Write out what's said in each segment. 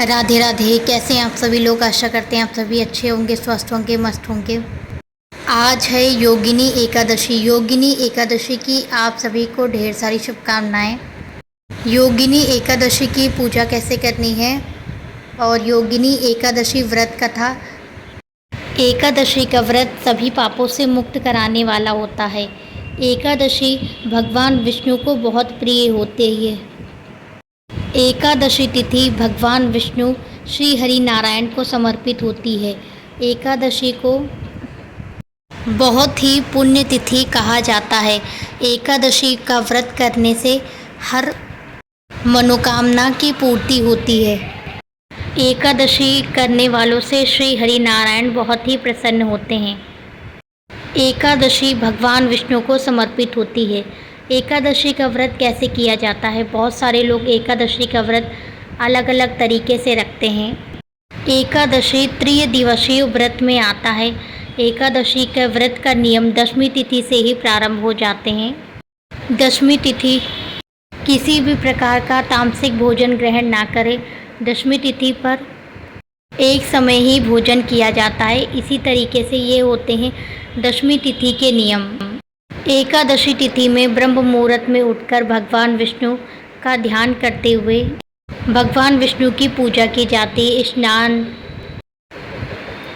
राधे राधे। कैसे हैं आप सभी लोग? आशा करते हैं आप सभी अच्छे होंगे, स्वस्थ होंगे, मस्त होंगे। आज है योगिनी एकादशी। योगिनी एकादशी की आप सभी को ढेर सारी शुभकामनाएं। योगिनी एकादशी की पूजा कैसे करनी है और योगिनी एकादशी व्रत कथा। एकादशी का व्रत सभी पापों से मुक्त कराने वाला होता है। एकादशी भगवान विष्णु को बहुत प्रिय होती है। एकादशी तिथि भगवान विष्णु श्री हरि नारायण को समर्पित होती है। एकादशी को बहुत ही पुण्य तिथि कहा जाता है। एकादशी का व्रत करने से हर मनोकामना की पूर्ति होती है। एकादशी करने वालों से श्री हरि नारायण बहुत ही प्रसन्न होते हैं। एकादशी भगवान विष्णु को समर्पित होती है। एकादशी का व्रत कैसे किया जाता है? बहुत सारे लोग एकादशी का व्रत अलग अलग तरीके से रखते हैं। एकादशी त्रिदिवसीय व्रत में आता है। एकादशी का व्रत का नियम दशमी तिथि से ही प्रारंभ हो जाते हैं। दशमी तिथि किसी भी प्रकार का तामसिक भोजन ग्रहण ना करें। दशमी तिथि पर एक समय ही भोजन किया जाता है। इसी तरीके से ये होते हैं दशमी तिथि के नियम। एकादशी तिथि में ब्रह्म मुहूर्त में उठकर भगवान विष्णु का ध्यान करते हुए भगवान विष्णु की पूजा की जाती है। स्नान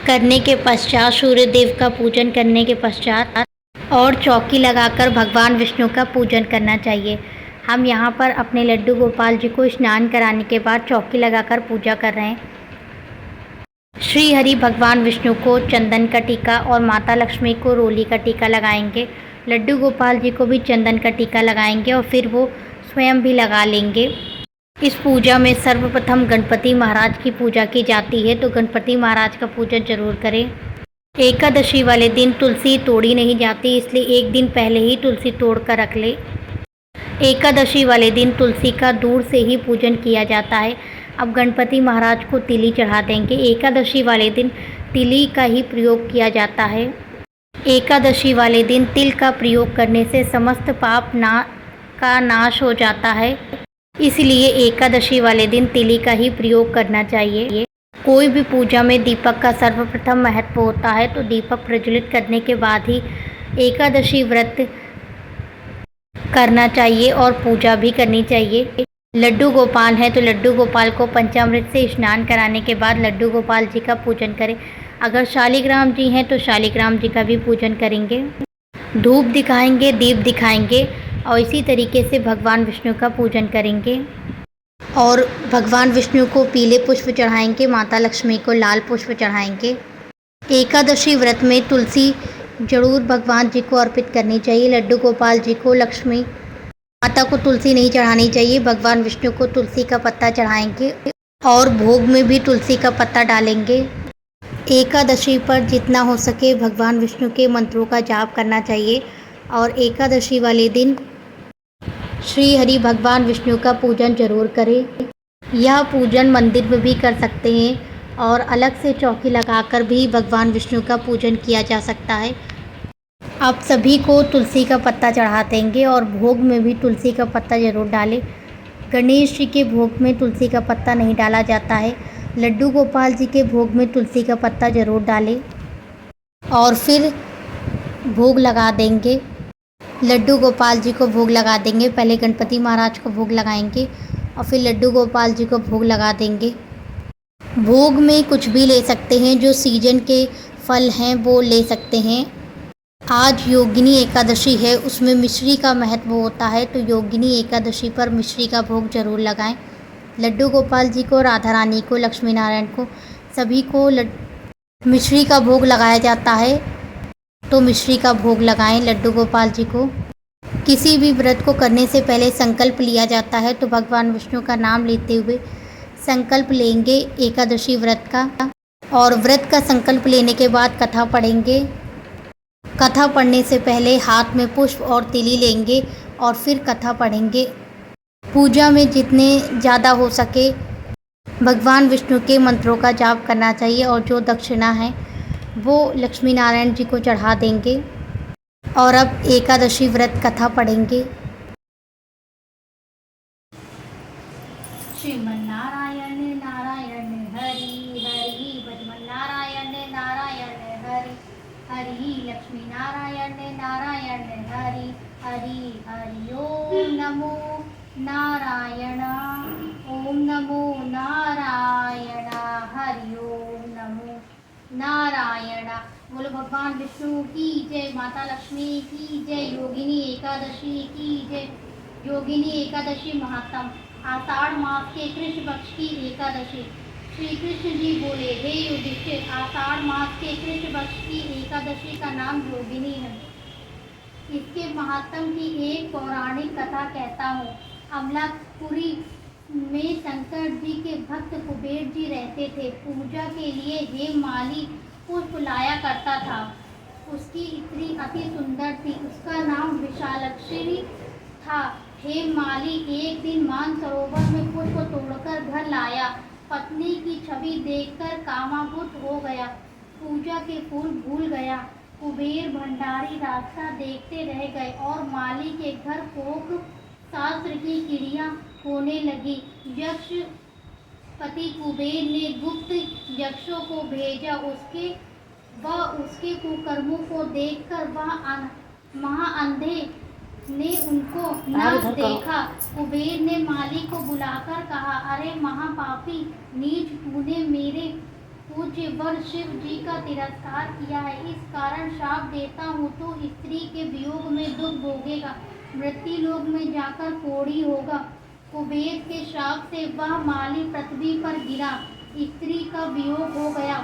करने के पश्चात, सूर्य देव का पूजन करने के पश्चात और चौकी लगाकर भगवान विष्णु का पूजन करना चाहिए। हम यहाँ पर अपने लड्डू गोपाल जी को स्नान कराने के बाद चौकी लगाकर पूजा कर रहे हैं। श्री हरि भगवान विष्णु को चंदन का टीका और माता लक्ष्मी को रोली का टीका लगाएंगे। लड्डू गोपाल जी को भी चंदन का टीका लगाएंगे और फिर वो स्वयं भी लगा लेंगे। इस पूजा में सर्वप्रथम गणपति महाराज की पूजा की जाती है, तो गणपति महाराज का पूजन जरूर करें। एकादशी वाले दिन तुलसी तोड़ी नहीं जाती, इसलिए एक दिन पहले ही तुलसी तोड़ कर रख ले। एकादशी वाले दिन तुलसी का दूर से ही पूजन किया जाता है। अब गणपति महाराज को तिली चढ़ा देंगे। एकादशी वाले दिन तिली का ही प्रयोग किया जाता है। एकादशी वाले दिन तिल का प्रयोग करने से समस्त पाप का नाश हो जाता है, इसलिए एकादशी वाले दिन तिली का ही प्रयोग करना चाहिए। कोई भी पूजा में दीपक का सर्वप्रथम महत्व होता है, तो दीपक प्रज्वलित करने के बाद ही एकादशी व्रत करना चाहिए और पूजा भी करनी चाहिए। लड्डू गोपाल है तो लड्डू गोपाल को पंचामृत से स्नान कराने के बाद लड्डू गोपाल जी का पूजन करें। अगर शालिग्राम जी हैं तो शालिग्राम जी का भी पूजन करेंगे। धूप दिखाएंगे, दीप दिखाएंगे और इसी तरीके से भगवान विष्णु का पूजन करेंगे। और भगवान विष्णु को पीले पुष्प चढ़ाएंगे, माता लक्ष्मी को लाल पुष्प चढ़ाएंगे। एकादशी व्रत में तुलसी जरूर भगवान जी को अर्पित करनी चाहिए। लड्डू गोपाल जी को, लक्ष्मी माता को तुलसी नहीं चढ़ानी चाहिए। भगवान विष्णु को तुलसी का पत्ता चढ़ाएंगे और भोग में भी तुलसी का पत्ता डालेंगे। एकादशी पर जितना हो सके भगवान विष्णु के मंत्रों का जाप करना चाहिए और एकादशी वाले दिन श्री हरि भगवान विष्णु का पूजन जरूर करें। यह पूजन मंदिर में भी कर सकते हैं और अलग से चौकी लगाकर भी भगवान विष्णु का पूजन किया जा सकता है। आप सभी को तुलसी का पत्ता चढ़ा देंगे और भोग में भी तुलसी का पत्ता जरूर डालें। गणेश जी के भोग में तुलसी का पत्ता नहीं डाला जाता है। लड्डू गोपाल जी के भोग में तुलसी का पत्ता जरूर डालें और फिर भोग लगा देंगे। लड्डू गोपाल जी को भोग लगा देंगे। पहले गणपति महाराज को भोग लगाएंगे और फिर लड्डू गोपाल जी को भोग लगा देंगे। भोग में कुछ भी ले सकते हैं, जो सीजन के फल हैं वो ले सकते हैं। आज योगिनी एकादशी है, उसमें मिश्री का महत्व होता है, तो योगिनी एकादशी पर मिश्री का भोग जरूर लगाएं। लड्डू गोपाल जी को, राधा रानी को, लक्ष्मी नारायण को, सभी को मिश्री का भोग लगाया जाता है, तो मिश्री का भोग लगाएं लड्डू गोपाल जी को। किसी भी व्रत को करने से पहले संकल्प लिया जाता है, तो भगवान विष्णु का नाम लेते हुए संकल्प लेंगे एकादशी व्रत का। और व्रत का संकल्प लेने के बाद कथा पढ़ेंगे। कथा पढ़ने से पहले हाथ में पुष्प और तिली लेंगे और फिर कथा पढ़ेंगे। पूजा में जितने ज़्यादा हो सके भगवान विष्णु के मंत्रों का जाप करना चाहिए और जो दक्षिणा है वो लक्ष्मी नारायण जी को चढ़ा देंगे। और अब एकादशी व्रत कथा पढ़ेंगे। श्रीमन्नारायण नारायण हरि, लक्ष्मी नारायण नारायण हरि, हरि हरि ओम नमो नारायण, ओम नमो नारायण, हरि ओम नमो नारायण। बोलो भगवान विष्णु की जय, माता लक्ष्मी की जय, योगिनी एकादशी की जय। योगिनी एकादशी महात्म। आषाढ़ मास के कृष्ण पक्ष की एकादशी। श्री कृष्ण जी बोले, हे युधिष्ठिर, आषाढ़ मास के कृष्ण पक्ष की एकादशी का नाम योगिनी है। इसके महात्म की एक पौराणिक कथा कहता हूँ। अमलापुरी में शंकर जी के भक्त कुबेर जी रहते थे। पूजा के लिए हेममाली पुष्प लाया करता था। उसकी स्त्री अति सुंदर थी, उसका नाम विशालाक्षी था। हेममाली एक दिन मानसरोवर में पुष्प तोड़कर घर लाया। पत्नी की छवि देखकर कामाकुत हो गया, पूजा के फूल भूल गया। कुबेर भंडारी रास्ता देखते रह गए और माली के घर फोक शास्त्र की क्रिया होने लगी। यक्ष पति कुबेर ने गुप्त यक्षों को भेजा। उसके कुकर्मों को देखकर वह महाअंधे ने उनको न देखा। कुबेर ने माली को बुलाकर कहा, अरे महापापी नीच, तूने मेरे पूज्य वर शिव जी का तिरस्कार किया है। इस कारण श्राप देता हूँ, तो स्त्री के वियोग में दुख भोगेगा, मृत्यु लोक में जाकर कोढ़ी होगा। कुबेर के श्राप से वह माली पृथ्वी पर गिरा। स्त्री का वियोग हो गया,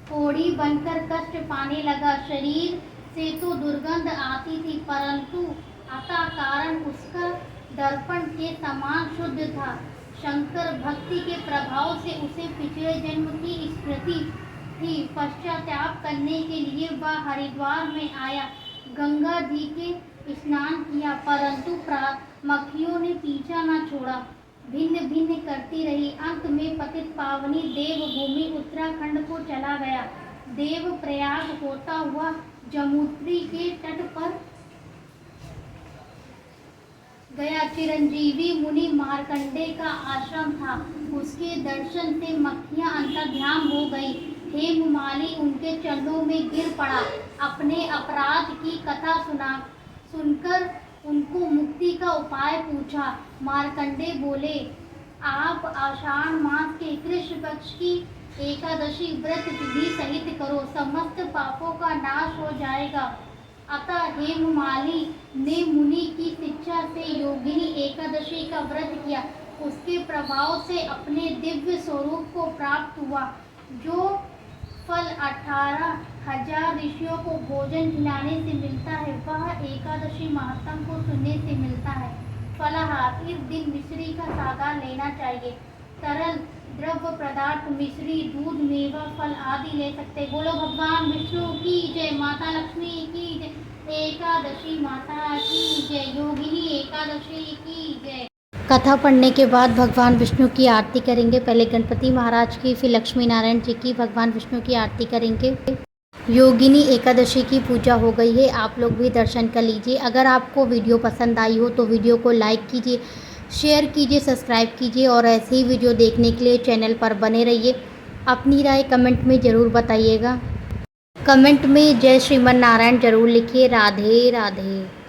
कोढ़ी बनकर कष्ट पाने लगा। शरीर से तो दुर्गंध आती थी, परंतु अतः कारण उसका दर्पण के समान शुद्ध था। शंकर भक्ति के प्रभाव से उसे पिछले जन्म की स्मृति थी। पश्चाताप करने के लिए वह हरिद्वार में आया, गंगा जी के स्नान किया, परंतु मक्खियों ने पीछा न छोड़ा, भिन्न भिन्न करती रही। अंत में पतित पावनी देवभूमि उत्तराखंड को चला गया। देव प्रयाग होता हुआ जमुत्री के तट पर गया। चिरंजीवी मुनि मार्कंडे का आश्रम था। उसके दर्शन से मक्खियां अंतर्ध्यान हो गई। हेममाली उनके चरणों में गिर पड़ा, अपने अपराध की कथा सुनकर उनको मुक्ति का उपाय पूछा। मार्कंडे बोले, आप आषाढ़ मास के कृष्ण पक्ष की एकादशी व्रत विधि सहित करो, समस्त पापों का नाश हो जाएगा। अतः हेममाली ने मुनि की शिक्षा से योगिनी एकादशी का व्रत किया। उसके प्रभाव से अपने दिव्य स्वरूप को प्राप्त हुआ। जो फल 18,000 ऋषियों को भोजन खिलाने से मिलता है, वह एकादशी महात्म को सुनने से मिलता है। फलाहार, इस दिन मिश्री का सागर लेना चाहिए। तरल द्रव्य पदार्थ मिश्री, दूध, मेवा, फल आदि ले सकते। बोलो भगवान विष्णु की जय, माता लक्ष्मी की जय, एकादशी माता की जय, योगिनी एकादशी की जय। कथा पढ़ने के बाद भगवान विष्णु की आरती करेंगे। पहले गणपति महाराज की, फिर लक्ष्मी नारायण जी की, भगवान विष्णु की आरती करेंगे। योगिनी एकादशी की पूजा हो गई है, आप लोग भी दर्शन कर लीजिए। अगर आपको वीडियो पसंद आई हो तो वीडियो को लाइक कीजिए, शेयर कीजिए, सब्सक्राइब कीजिए और ऐसे ही वीडियो देखने के लिए चैनल पर बने रहिए। अपनी राय कमेंट में ज़रूर बताइएगा। कमेंट में जय श्रीमन नारायण ज़रूर लिखिए। राधे राधे।